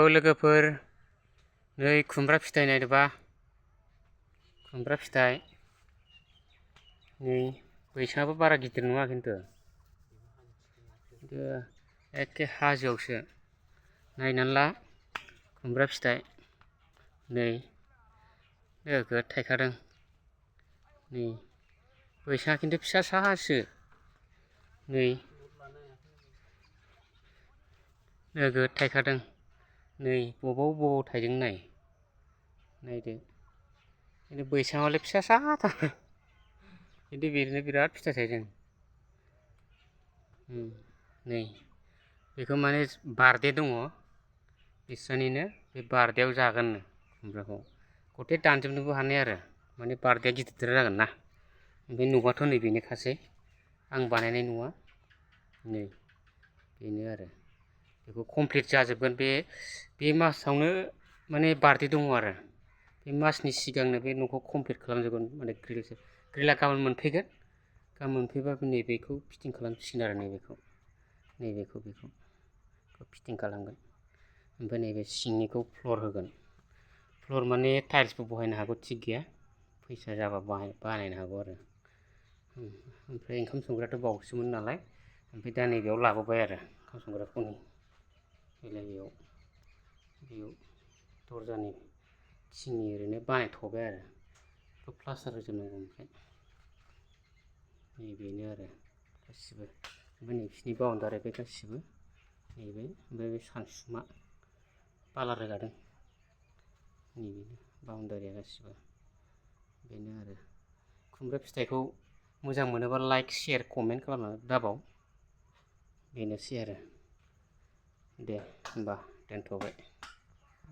लोगोफोर नै खुमब्रा फिथाइ नायदोबा खुमब्रा फिथाइ नै बैसाङाबो बारा गिदिर नङा खिन्थु एखे हाजोआवसो नायनानै ला खुमब्रा फिथाइ नै नोगोद थायखादों नै बैसाङा खिन्थु फिसा सासो नै नोगोद थायखादों नै बबाव थायदों नायदो खिन्थु बैसाङावलाय फिसा साथार खिन्थु बेनो बिराद फिथाइ थायदों नै बेखौ माने बारदे दङ बिस्रानिनो बे बारदेयाव जागोननो खुमब्राखौ गथे दानजोबनोबो हानाय आरो माने बारदेया गिदिर जागोन ना ओमफ्राय न'आथ' नै बेनोखासै आं बानायनाय न'आ नै बेनो आरो बेखौ कमप्लिट जाजोबगोन बे मासावनो माने बारदे दङ आरो बे मासनि सिगांनो बे न'खौ कमप्लिट खालामजोबगोन माने ग्रिला गाबोन मोनफैगोन गाबोन मोनफैबा नैबेखौ फिटिं खालामसिगोन आरो नैबेखौ फिटिं खालामगोन ओमफ्राय नैबे सिंनिखौ फ्लर होगोन फ्लर माने टाइल्सबो बहायनो हागौ थिग गैया फैसा जाबा बानायनो हागौ आरो ओमफ्राय ओंखाम संग्रायाथ' बावसोमोन नालाय ओमफ्राय दा नैबेयाव लाबोबाय आरो ओंखाम संग्राखौ बेयाव दरजानि थिंनि ओरैनो बानायथ'बाय आरो बेखौ प्लास्टार होजोबनांगौ ओमफ्राय बेनो आरो गासिबो ओमफ्राय नै बिसिनि बाउन्डारि बे गासिबो नैबे ओमफ्राय बे सानसुमा बाला रोगादों नैबेनो बाउन्डारिया गासिबो बेनो आरो खुमब्रा फिथाइखौ मोजां मोनोबा लाइक शेयार कमेन्ट खालामनानै दाबाव बेनोसै आरो दे होमबा दोनथ'बाय।